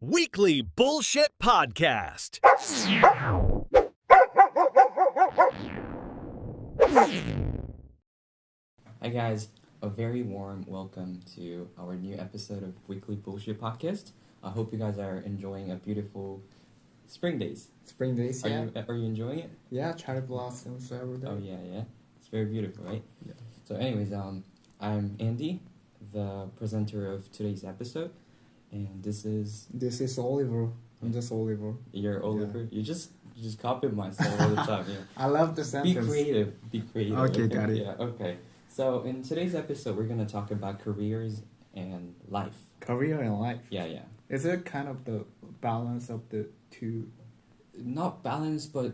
Weekly Bullshit Podcast. Hi guys, a very warm welcome to our new episode of Weekly Bullshit Podcast. I hope you guys are enjoying a beautiful spring days. Spring days, yeah. Are you enjoying it? Yeah, cherry blossoms every day. Oh yeah. It's very beautiful, right? Yeah. So anyways, I'm Andy, the presenter of today's episode, and this is Oliver. I'm just Oliver. You're Oliver. Yeah. You just copied myself all the time. Yeah. I love the sentence. Be creative. Okay, got it. Yeah, okay. So in today's episode, we're gonna talk about careers and life. Career and life. Yeah. Is it kind of the balance of the two? Not balance, but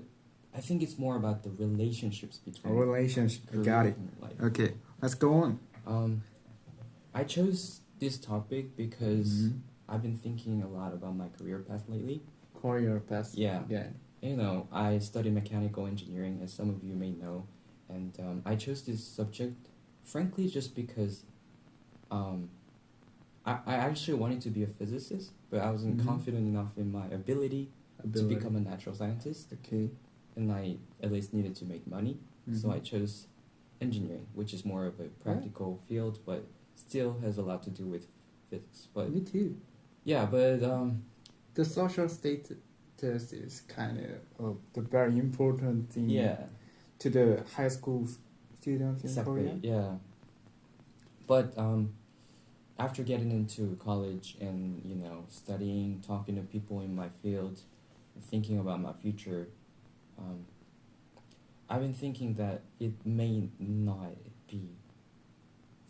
I think it's more about the relationships between A relationship. career Got it. and life. Okay, let's go on. I chose this topic because I've been thinking a lot about my career path lately. Career path. Yeah. You know, I study mechanical engineering, as some of you may know, and I chose this subject, frankly, just because I actually wanted to be a physicist, but I wasn't confident enough in my ability to become a natural scientist. Okay. And I at least needed to make money, so I chose engineering, which is more of a practical field, but still has a lot to do with physics. But Me too. yeah, but The social status is kind of the very important thing. yeah, To the high school students in Korea. yeah. But after getting into college and studying, talking to people in my field, thinking about my future, I've been thinking that it may not be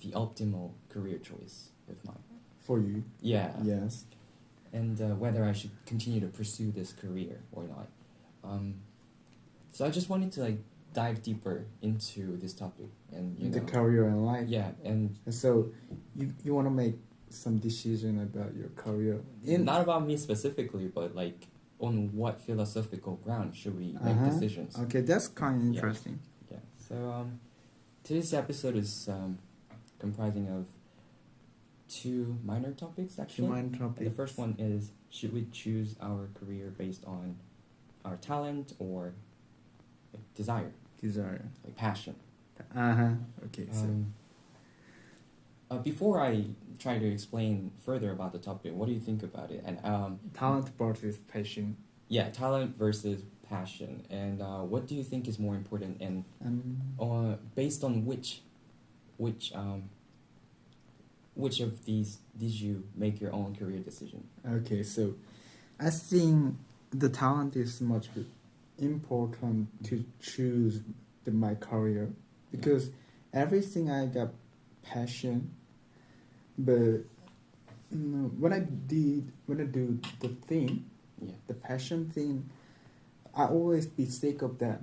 the optimal career choice of mine. For you. Yeah. Yes. And whether I should continue to pursue this career or not. So I just wanted to dive deeper into this topic and The career and life. Yeah, and so you want to make some decision about your career. not about me specifically, but on what philosophical ground should we make decisions? Okay, that's kind of interesting. Yeah. So today's episode is comprising of two minor topics, actually. Two minor topics. The first one is, should we choose our career based on our talent or desire, passion? Okay. So before I try to explain further about the topic, what do you think about it? And talent versus passion. Yeah, talent versus passion. And what do you think is more important? And based on which of these did you make your own career decision? Okay, so I think the talent is much important to choose my career, because everything I got passion, but when I do the thing, the passion thing, I always be sick of that.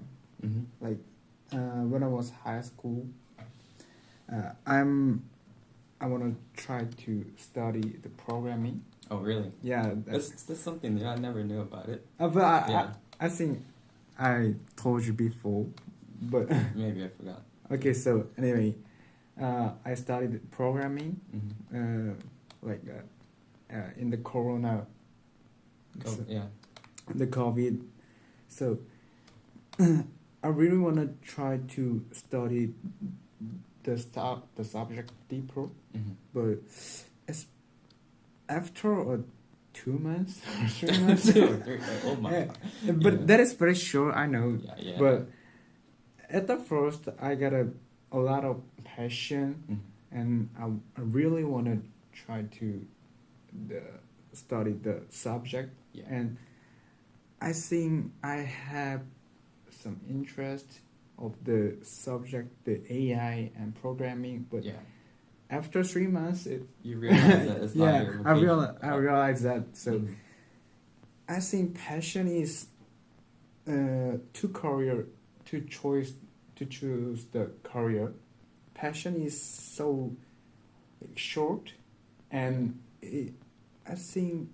When I was high school, I want to try to study the programming. Oh, really? Yeah. That's something that I never knew about it. But I think I told you before, but maybe I forgot. Okay, so anyway, I studied programming, in the Corona. The COVID. So I really want to try to study the subject deeper, but it's after 2 months or 3 months. Oh my God. But that is very short, I know. Yeah. But at the first, I got a lot of passion, and I really want to try to study the subject. Yeah. And I think I have some interest of the subject, the AI and programming, but after 3 months, you realize that it's not your vocation. I realized that. So I think passion is to choose the career. Passion is so short, and I think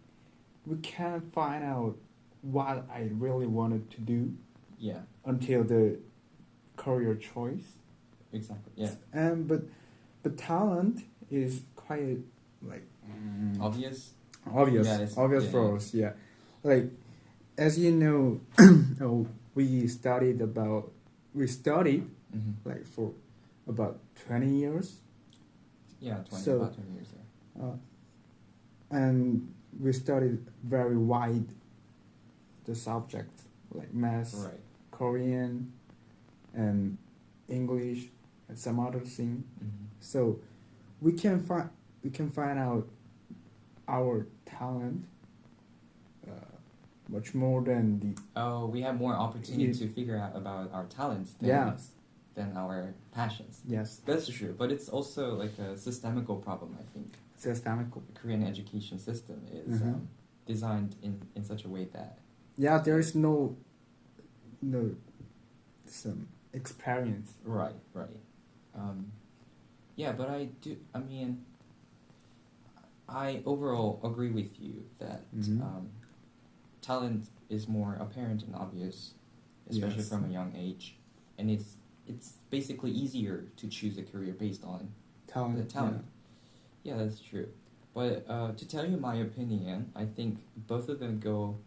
we can't find out what I really wanted to do. Yeah. Until the career choice. Exactly. Yeah. But talent is quite obvious. obvious, Yeah, obvious yeah. for us. Yeah, like as you know, oh, we studied Mm-hmm. like for about 20 years. Yeah, So, about 20 years there. And we studied very wide the subject like math, Right. Korean, and English, and some other thing. Mm-hmm. So we can find out our talent much more than the Oh, we have more opportunity You- to figure out about our talents than, yes than our passions. yes That's true, but it's also like a systemical problem, I think. systemical. The Korean education system is Mhm. designed in such a way that... Yeah, there is no some experience. Right, right. Yeah, but I mean, I overall agree with you that Mhm. talent is more apparent and obvious, especially Yes. from a young age, and it's basically easier to choose a career based on Talent. the talent. Yeah, that's true. But to tell you my opinion, I think both of them go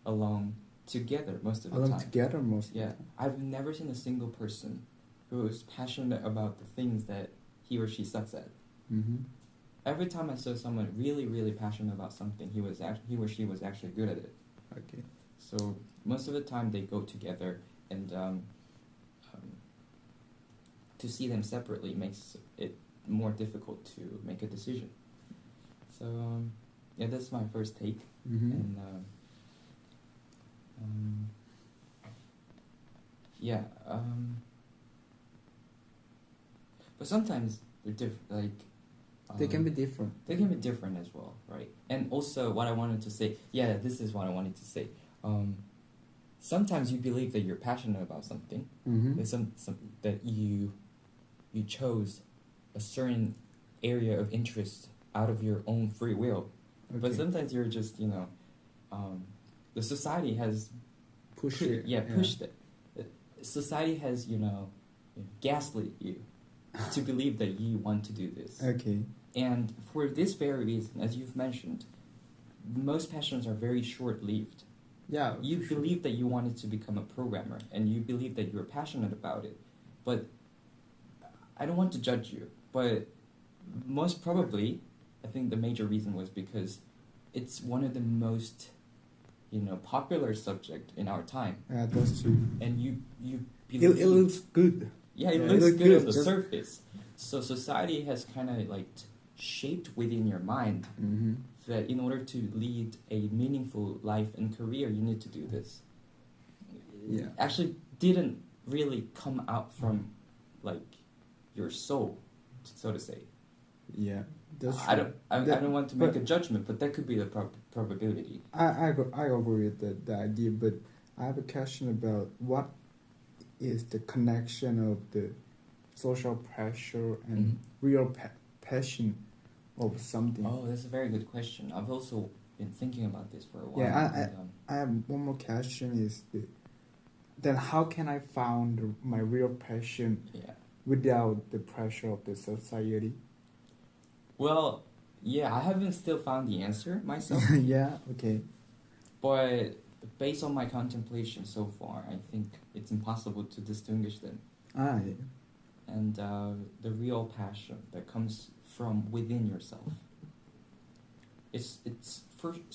along together most of the Along time. together most. Yeah, Of the time. I've never seen a single person who is passionate about the things that he or she sucks at. Mhm. Every time I saw someone really, really passionate about something, he or she was actually good at it. Okay. So most of the time they go together, and to see them separately makes it more difficult to make a decision. So yeah, that's my first take, Mhm. and yeah, but sometimes they're different. Like They can be different. they can be different as well, right? And also, what I wanted to say, yeah, this is what I wanted to say. Sometimes you believe that you're passionate about something. Mhm. There's some that you chose a certain area of interest out of your own free will, but Okay. sometimes you're just the society has Push pushed it. it. Society has gaslit you to believe that you want to do this. Okay. And for this very reason, as you've mentioned, most passions are very short-lived. Yeah. You for sure. believe that you wanted to become a programmer, and you believe that you're passionate about it. But I don't want to judge you, but most probably, I think the major reason was because it's one of the most, popular subject in our time. Yeah, that's true. And you It looks good. Yeah, it Yeah, looks it good on the just- surface. So society has kind of shaped within your mind Mhm. that in order to lead a meaningful life and career, you need to do this. Yeah. It actually didn't really come out from your soul, so to say. Yeah, that's true. I don't want to make but- a judgment, but that could be the probability. I agree with the idea, but I have a question about what is the connection of the social pressure and Mhm. real passion of something. Oh, that's a very good question. I've also been thinking about this for a while. Yeah, and, I have one more question is then how can I find my real passion yeah. without the pressure of the society? Well, yeah, I haven't still found the answer myself, Yeah, okay. but based on my contemplation so far, I think it's impossible to distinguish them. Ah, yeah. And the real passion that comes from within yourself. It's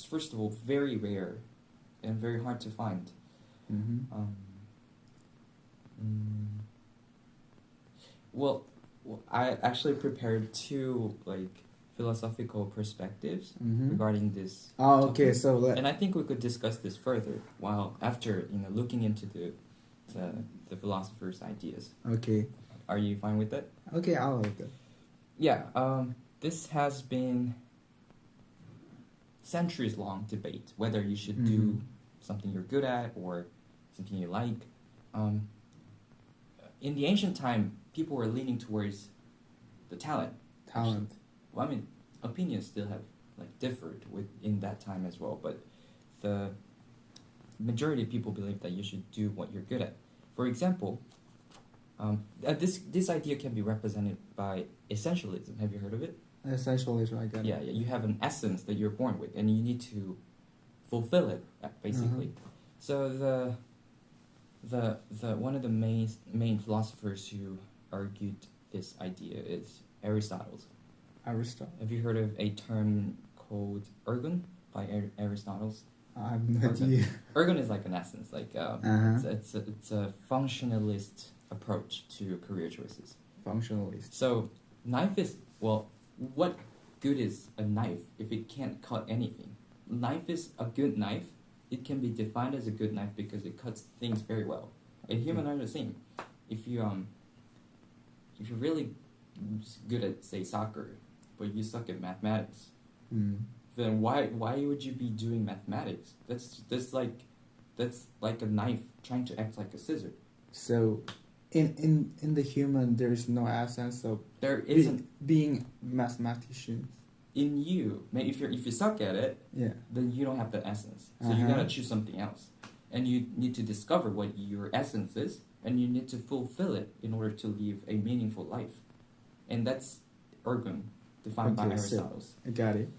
first of all very rare and very hard to find. Mm-hmm. Well, I actually prepared two philosophical perspectives Mm-hmm. regarding this. Oh, okay, topic. so And I think we could discuss this further after looking into the philosopher's ideas. okay. Are you fine with that? Okay, I'll like that. Yeah. This has been centuries-long debate whether you should do Mhm. something you're good at or something you like. In the ancient time, people were leaning towards the talent. Talent. Well, I mean, opinions still have differed in that time as well, but the majority of people believe that you should do what you're good at. For example, this idea can be represented by essentialism. Have you heard of it? Essentially, I get Yeah, it. you have an essence that you're born with, and you need to fulfill it, basically. So the one of the main philosophers who argued this idea is Aristotle. Aristotle. Have you heard of a term called ergon by Aristotle? I have no idea. Ergon is like an essence, like Uh-huh. it's a functionalist approach to career choices. Functionalist. So knife is, well, what good is a knife if it can't cut anything? Knife is a good knife. It can be defined as a good knife because it cuts things very well. And human are the same. If you're really good at, say, soccer, but you suck at mathematics, then why would you be doing mathematics? That's like a knife trying to act like a scissor. So, in the human, there is no essence of There isn't being mathematicians. in you. If you suck at it, Yeah. then you don't have the essence. So you gotta choose something else, and you need to discover what your essence is, and you need to fulfill it in order to live a meaningful life, and that's ergon, defined by Okay, Aristotle. so I got it.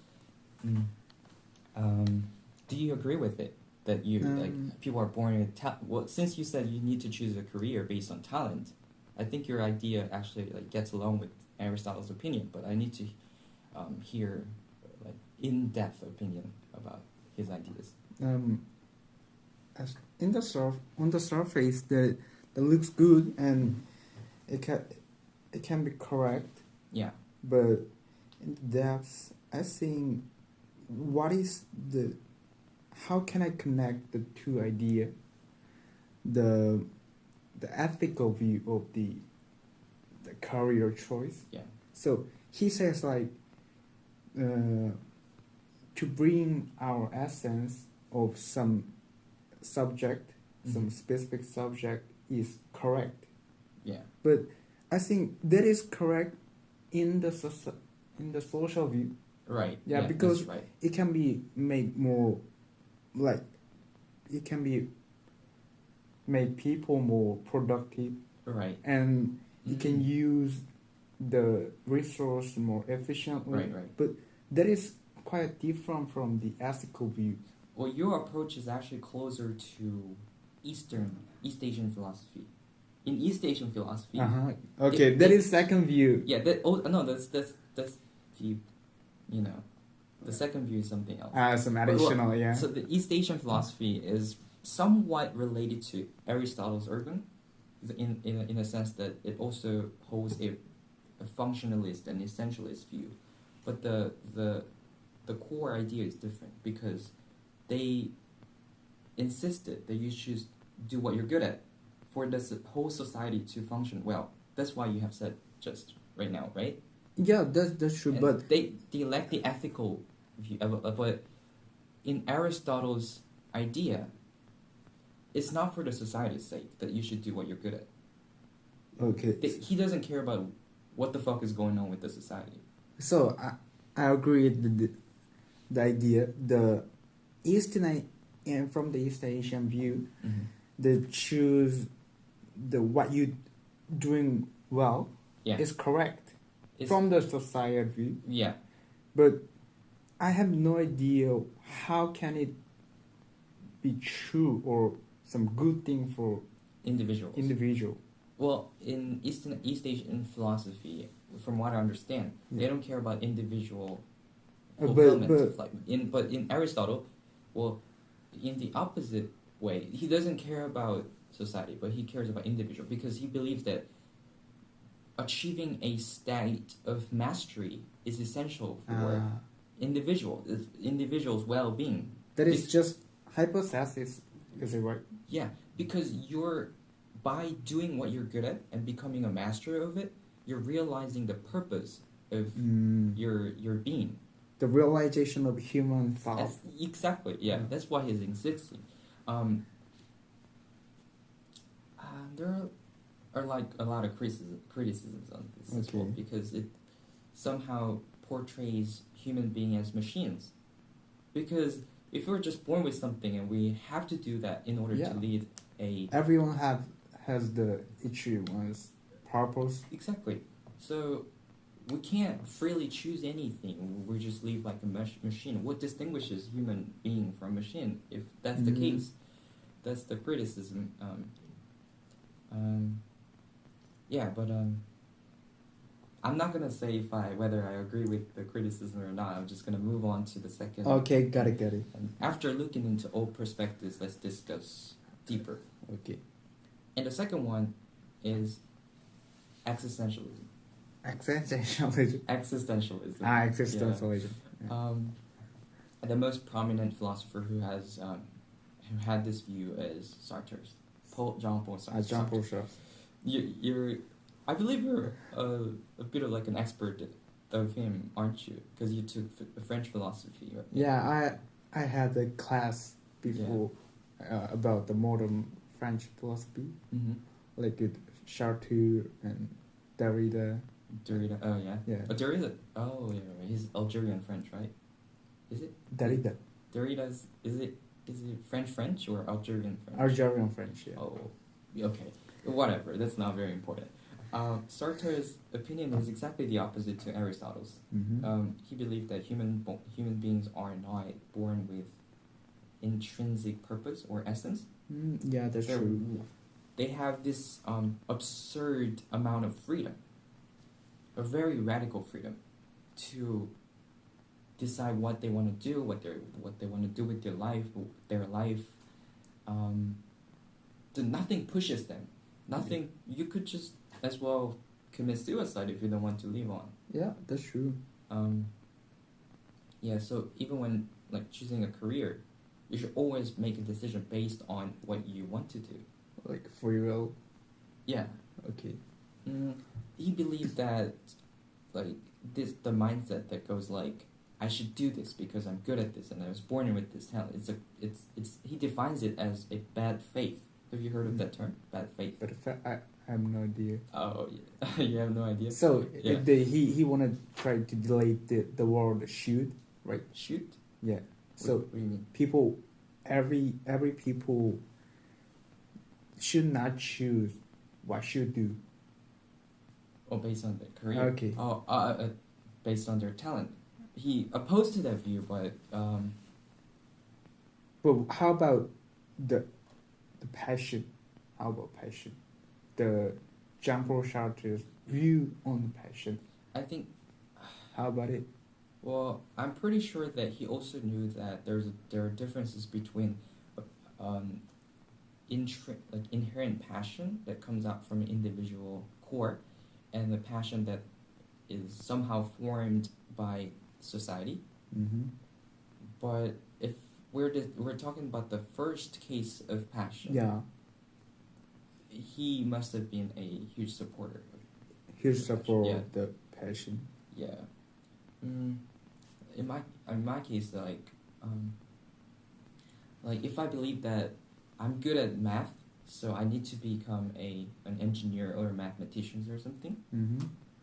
Do you agree with it that you like people are born with well, since you said you need to choose a career based on talent, I think your idea actually like gets along with Aristotle's opinion, but I need to hear like in-depth opinion about his ideas. As on the surface, that looks good and it can be correct, Yeah. but in depth, I think how can I connect the two ideas, the ethical view of the career choice. Yeah. So he says like to bring our essence of some subject, some specific subject is correct. Yeah. But I think that is correct in the social view. Right. Yeah, because that's right. it can be made more, like, it can be make people more productive, Right. and you can use the resource more efficiently. Right. But that is quite different from the ethical view. Well, your approach is actually closer to East Asian philosophy. In East Asian philosophy, Okay, that is second view. yeah. That's view. You know, the second view is something else. Some additional, yeah. So the East Asian philosophy is somewhat related to Aristotle's ergon, in a sense that it also holds a functionalist and essentialist view, but the core idea is different because they insisted that you should do what you're good at for the whole society to function well. That's why you have said just right now, right? Yeah, that's true. And but they lack the ethical view. But in Aristotle's idea, it's not for the society's sake that you should do what you're good at. okay, He doesn't care about what the fuck is going on with the society. so I agree with the idea. The and from the East Asian view, they choose what you doing well Yeah. is correct It's- from the society view. Yeah. But I have no idea how can it be true or some good thing for Individuals. individual. Well, in East Asian philosophy, from what I understand, they don't care about individual fulfillment. But in Aristotle, well, in the opposite way, he doesn't care about society, but he cares about individual because he believes that achieving a state of mastery is essential for individual's well-being. That is just hypothesis, is it right? Yeah, because by doing what you're good at and becoming a master of it, you're realizing the purpose of your being. The realization of human thought. Exactly, yeah. That's why he's insisting. There are like a lot of criticisms on this as well, because it somehow portrays human beings as machines. Because if we're just born with something and we have to do that in order to lead a... Everyone has the each one's purpose. Exactly. So we can't freely choose anything. We just live like a machine. What distinguishes human being from machine? If that's the case, that's the criticism. Yeah, but I'm not gonna say whether I agree with the criticism or not. I'm just gonna move on to the second. Okay, got it. After looking into all perspectives, let's discuss deeper. Okay. And the second one is existentialism. Existentialism. Existentialism. Existentialism. Yeah. The most prominent philosopher who had this view is Sartre, Jean-Paul Sartre. Jean-Paul Sartre. I believe you're a bit of like an expert of him, aren't you? Because you took French philosophy, right? Yeah, I had a class before about the modern French philosophy, like with Sartre and Derrida. Oh yeah. Yeah. Derrida. Oh yeah, right. He's Algerian French, right? Is it? Derrida. Derrida's is it French or Algerian French? Algerian French. Yeah. Oh, okay. Whatever. That's not very important. Sartre's opinion is exactly the opposite to Aristotle's. He believed that human beings are not born with intrinsic purpose or essence. Yeah, that's true. They have this absurd amount of freedom, a very radical freedom, to decide what they want to do, what they want to do with their life. Nothing pushes them. Nothing. You could just as well commit suicide if you don't want to live on. Yeah, that's true. Yeah. So even when like choosing a career, you should always make a decision based on what you want to do. Like free will. Yeah. Okay. He believed that like the mindset that goes like, I should do this because I'm good at this and I was born with this talent. He defines it as a bad faith. Have you heard of that term? Bad faith. But I have no idea. Oh, yeah. You have no idea. So yeah. He wanna try to delete the word should, right? Shoot? Yeah. So what do you mean? People, every people should not choose what should do. Oh, based on their career. Okay. Oh, based on their talent. He opposed to that view, but how about the passion? How about passion? The Jean-Paul Sartre's view on passion. I think. How about it? Well, I'm pretty sure that he also knew that there are differences between inherent passion that comes out from an individual core, and the passion that is somehow formed by society. But if we're talking about the first case of passion, yeah, he must have been a huge supporter. Huge support of the passion. Yeah. In my case, like if I believe that I'm good at math, so I need to become an engineer or a mathematician or something,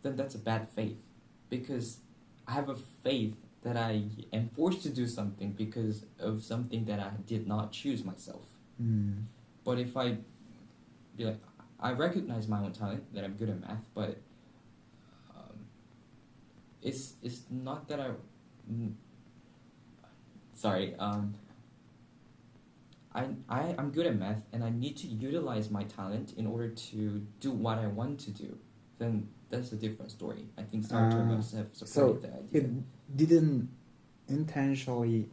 then that's a bad faith, because I have a faith that I am forced to do something because of something that I did not choose myself. But if I be like, I recognize my own talent, that I'm good at math, but it's not that I'm good at math and I need to utilize my talent in order to do what I want to do, then that's a different story. I think Sartre must have supported that idea. It didn't intentionally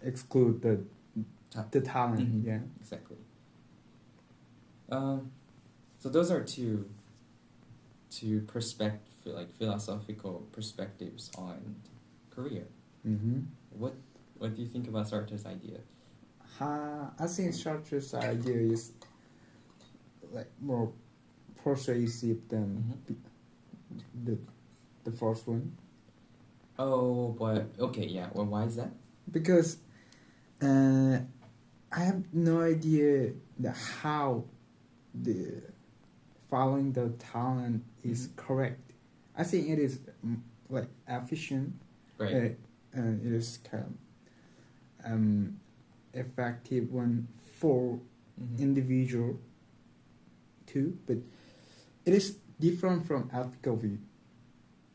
exclude the talent. Yeah, exactly. So those are two philosophical perspectives on career. What do you think about Sartre's idea? I think Sartre's idea is like more persuasive than the first one. Oh, but okay, yeah. Well, why is that? Because I have no idea how the following the talent is correct. I think it is like efficient. Right. It is kind of effective one for individual too, but it is different from ethical view.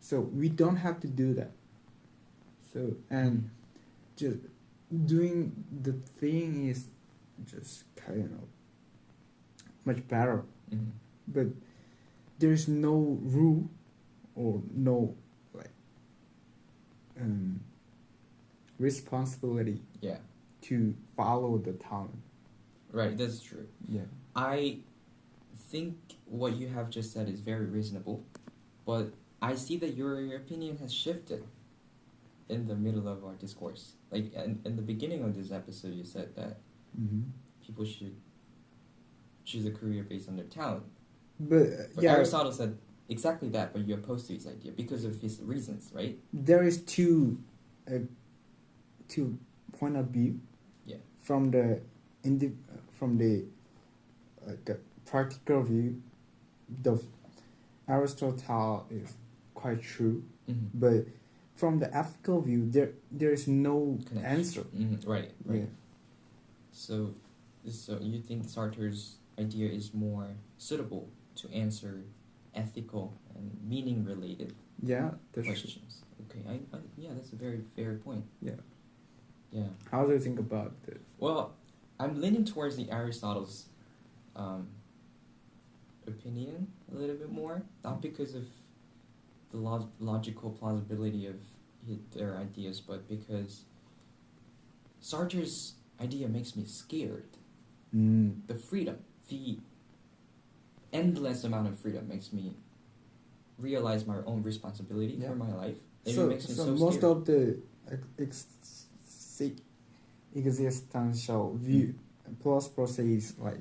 So we don't have to do that. So and just doing the thing is just kind of much better. Mm-hmm. But there's no rule or no like responsibility Yeah. to follow the talent. Right, that's true. Yeah. I think what you have just said is very reasonable, but I see that your opinion has shifted in the middle of our discourse. Like in the beginning of this episode, you said that Mm-hmm. people should choose a career based on their talent. But But yeah, Aristotle said exactly that, but you're opposed to his idea because of his reasons, right? there is two point of view. Yeah. From the practical view, the Aristotle is quite true, Mm-hmm. but from the ethical view, there is no answer. Mm-hmm. Right. Yeah. So you think Sartre's idea is more suitable to answer ethical and meaning related Yeah, that's true. questions? Okay, yeah, that's a very fair point. Yeah. Yeah. How do you think about it? Well, I'm leaning towards the Aristotle's opinion a little bit more, not because of the logical plausibility of their ideas, but because Sartre's idea makes me scared. The freedom, the endless amount of freedom makes me realize my own responsibility for my life. It makes me so most scared. of the existential view plus says like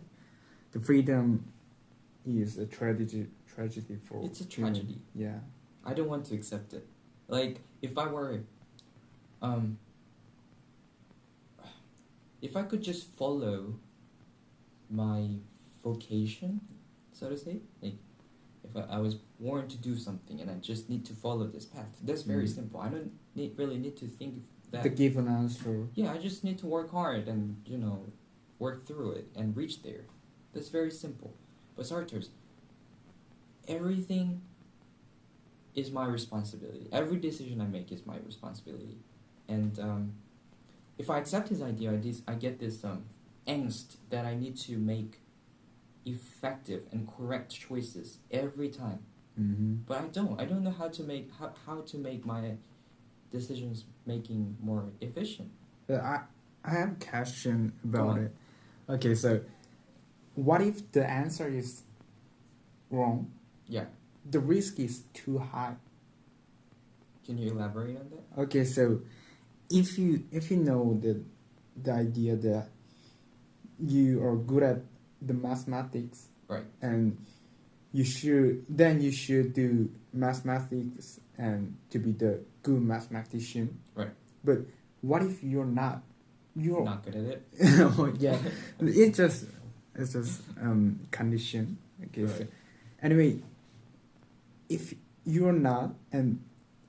the freedom is a tragedy for It's a human. tragedy. Yeah. I don't want to accept it. Like, if I were, if I could just follow my vocation, so to say, like, if I was born to do something and I just need to follow this path, that's very simple. I don't really need to think that. The given answer. Yeah, I just need to work hard and, work through it and reach there. That's very simple. But Sartre's, everything is my responsibility. Every decision I make is my responsibility. And if I accept his idea, I get this angst that I need to make effective and correct choices every time. Mm-hmm. But I don't. I don't know how to make my decisions making more efficient. But I have a question about on. it. Okay, so what if the answer is wrong? Yeah. The risk is too high. Can you elaborate on that? Okay, so if you know the idea that you are good at the mathematics, Right. and you should do mathematics and to be the good mathematician. Right. But what if you're not? You're Not good at it. yeah, it's just condition. Okay. Right. So anyway, if you're not and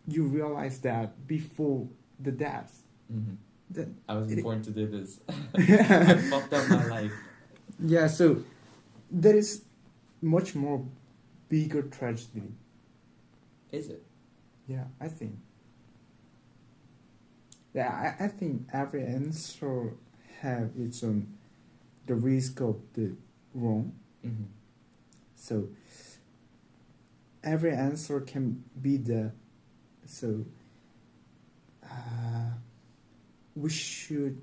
you realize that before the death, Mm-hmm. then I was born to do this. I yeah, fucked up my life. so there is much more bigger tragedy. Is it? Yeah, I think. Yeah, I think every answer have its own the risk of the wrong. Mm-hmm. So every answer can be the so we should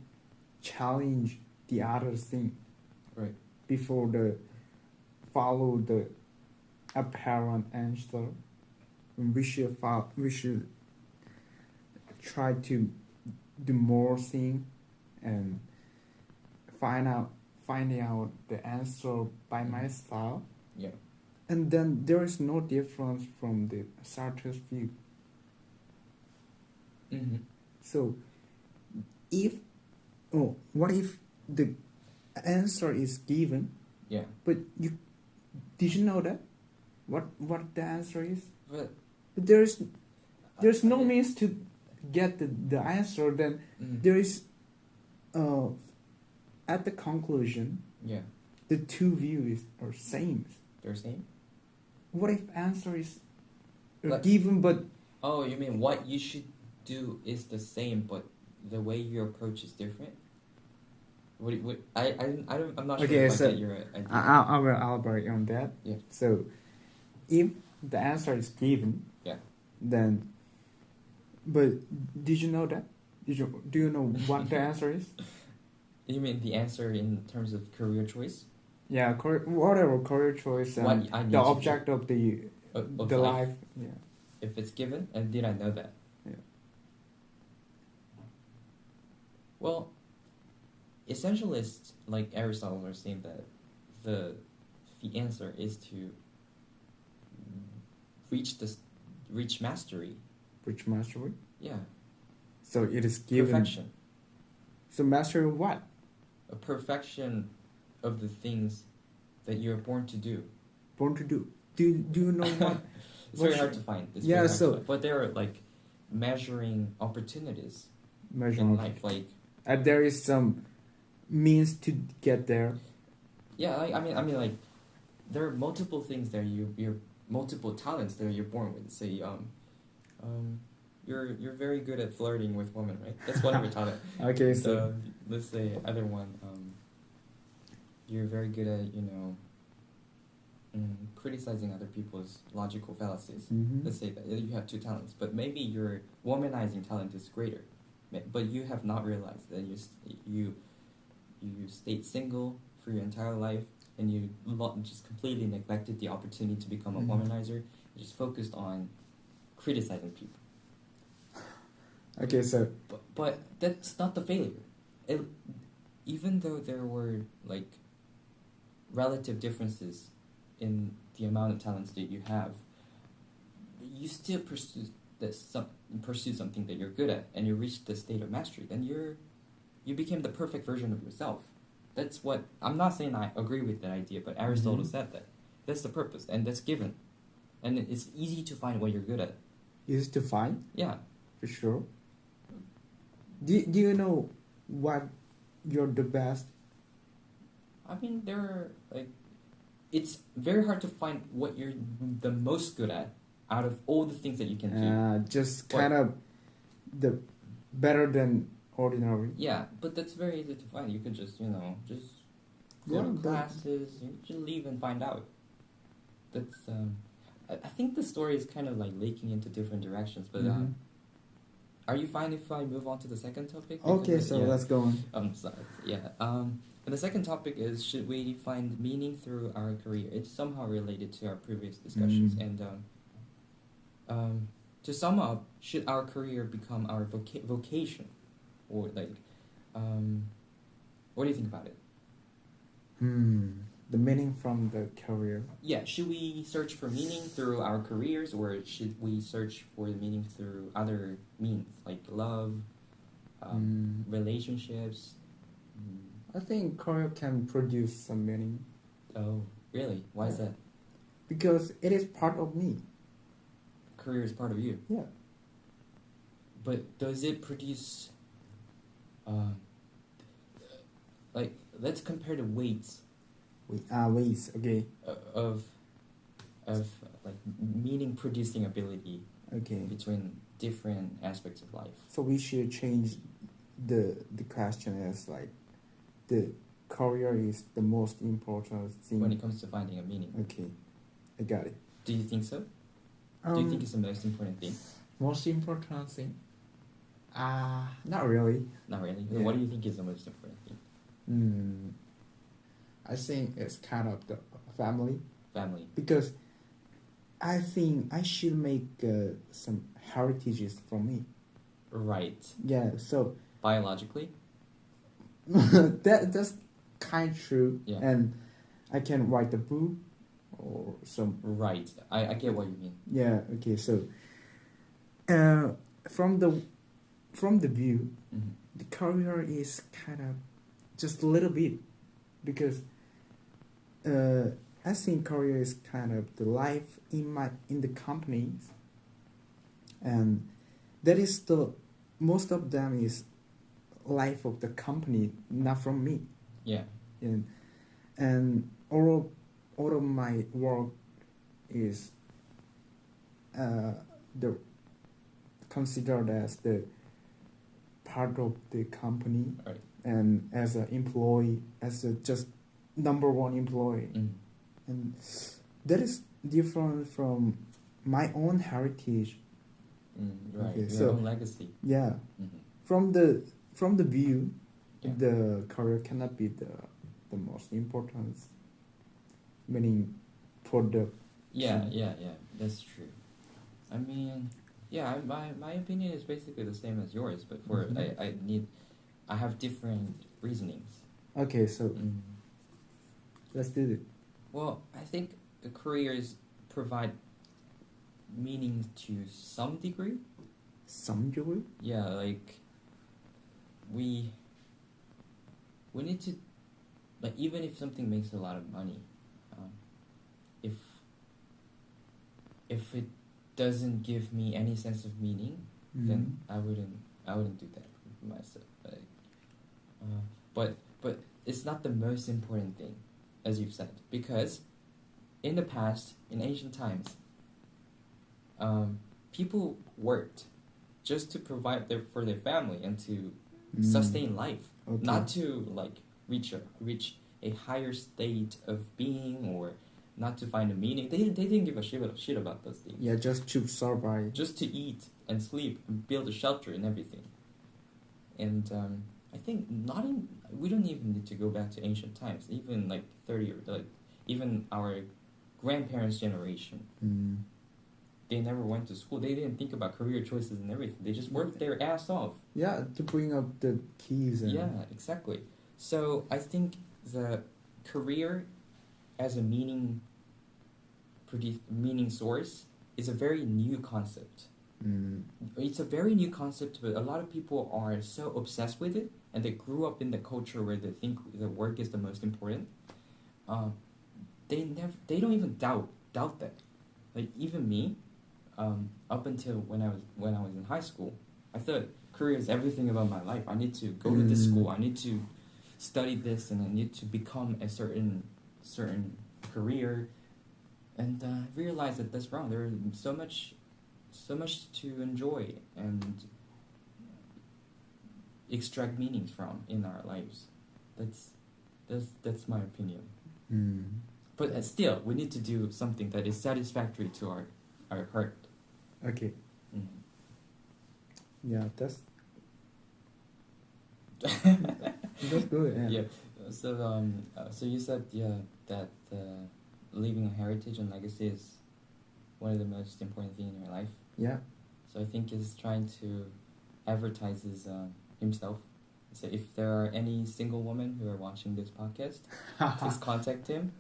challenge the other thing Right. before the follow the apparent answer. We should try to do more thing and finding out the answer by my style. Yeah. And then there is no difference from the Sartre's view. Mm-hmm. So what if the answer is given, Yeah. but did you know that what the answer is? But But there's no means to get the answer. Then there is at the conclusion yeah, the two views are same. they're same. What if answer is given, but Oh, you mean what you should do is the same, but the way you approach is different? I'm not sure okay. if I So get your idea. I will elaborate on that. Yeah. So, if the answer is given, Yeah. then, but did you know that? Do you know what the answer is? You mean the answer in terms of career choice? Yeah, whatever career choice What and I need the to object of the Of the life. life. Yeah. If it's given, and did I know that? Yeah. Well, essentialists like Aristotle are saying that the answer is to reach mastery. Which mastery? Yeah. So it is given. Perfection. So mastery of what? A perfection of the things that you're born to do. Born to do. Do you know what? It's very hard to find. It's Yeah, very hard so- to find. But they're like measuring opportunities Measuring. in life. Like There is some means to get there. yeah, I mean like there are multiple things that you're multiple talents that you're born with. Say you're very good at flirting with women, right? That's one of your talent. Okay, so Let's say other one, you're very good at criticizing other people's logical fallacies. Mhm. Let's say that you have two talents, but maybe your womanizing talent is greater, but you have not realized that you stayed single for your entire life and you just completely neglected the opportunity to become a Mhm. womanizer. You just focused on criticizing people. okay, so But that's not the failure. Even though there were like relative differences in the amount of talents that you have, you still pursue something that you're good at, and you reach the state of mastery. Then you became the perfect version of yourself. That's what I'm not saying I agree with that idea, but Aristotle Mhm. said that. That's the purpose, and that's given, and it's easy to find what you're good at. is to find Yeah. for sure. Do you know what you're the best? I mean, there are like, it's very hard to find what you're the most good at out of all the things that you can do. Just What? kind of the better than ordinary. Yeah, but that's very easy to find. You could just go Yeah, to but- classes. You just leave and find out. That's I think the story is kind of like leaking into different directions. But Mhm. are you fine if I move on to the second topic? Okay, Because, so yeah. let's go on. Sorry. Yeah. And the second topic is, should we find meaning through our career? It's somehow related to our previous discussions. Mm. And to sum up, should our career become our vocation, or like, what do you think about it? The meaning from the career. Yeah, should we search for meaning through our careers, or should we search for the meaning through other means like love, relationships? I think career can produce some meaning Oh, really? Why is Yeah. that? because it is part of me. Career is part of you. Yeah. But does it produce, like, let's compare the weights Ways. Okay. of like meaning producing ability Okay. between different aspects of life. So we should change the question as like the career is the most important thing. When it comes to finding a meaning. Okay, I got it. Do you think so? Do you think it's the most important thing? most important thing? Not really. Not really. Yeah. What do you think is the most important thing? I think it's kind of the family Family. because I think I should make some heritages from me. Right. Yeah, so Biologically? that's kind of true. Yeah. And I can write a book or some. Right. I get what you mean. Yeah. Okay. So, from the view, Mm-hmm. the career is kind of just a little bit because I think career is kind of the life in the companies, and that is the most of them is life of the company, not from me. Yeah. And all of my work is the considered as the part of the company, Right. and as an employee, as a just number one employee, Mm. and that is different from my own heritage. Right. Okay, Your so- own legacy. Yeah, Mm-hmm. from the view, Yeah. the career cannot be the most important, meaning for the Yeah, that's true. I mean, yeah, my opinion is basically the same as yours, but for Mhm. I have different reasonings. Okay, so Mm. let's do it. Well, I think the careers provide meaning to some degree. Some degree. Yeah, like we need to, like, even if something makes a lot of money, if it doesn't give me any sense of meaning, then I wouldn't do that for myself. Like, but it's not the most important thing, as you've said, because in the past, in ancient times, people worked just to provide for their family and to sustain life, Okay. not to like reach a higher state of being, or not to find a meaning. They didn't give a shit about those things. Yeah, just to survive. Just to eat and sleep and build a shelter and everything. And I think we don't even need to go back to ancient times. Even like 30 or like even our grandparents' generation, they never went to school. They didn't think about career choices and everything. They just worked their ass off. Yeah, to bring up the keys. And Yeah, exactly. So I think the career as a meaning source is a very new concept. It's a very new concept, but a lot of people are so obsessed with it, and they grew up in the culture where they think the work is the most important. They don't even doubt that. Like even me, up until when I was in high school, I thought career is everything about my life. I need to go to this school. I need to study this, and I need to become a certain career. And realized that that's wrong. There is so much to enjoy and extract meanings from in our lives. That's my opinion. But still, we need to do something that is satisfactory to our heart. Okay. Yeah, that's good. Yeah. So you said that leaving a heritage and legacy is one of the most important things in your life. Yeah. So I think he's trying to advertise himself. So if there are any single women who are watching this podcast, please contact him.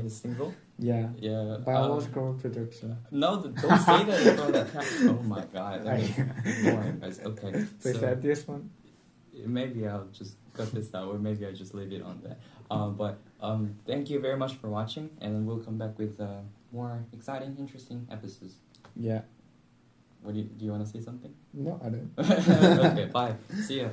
He's single. Yeah. Yeah. Biological reproduction. No, don't say that in front of the camera. Oh my god. Boring, guys. Okay. Please add this one. Maybe I'll just cut this out, or maybe I'll just leave it on there. But thank you very much for watching, and we'll come back with more exciting, interesting episodes. Yeah. Do you want to say something? No, I don't. Okay, bye. See ya.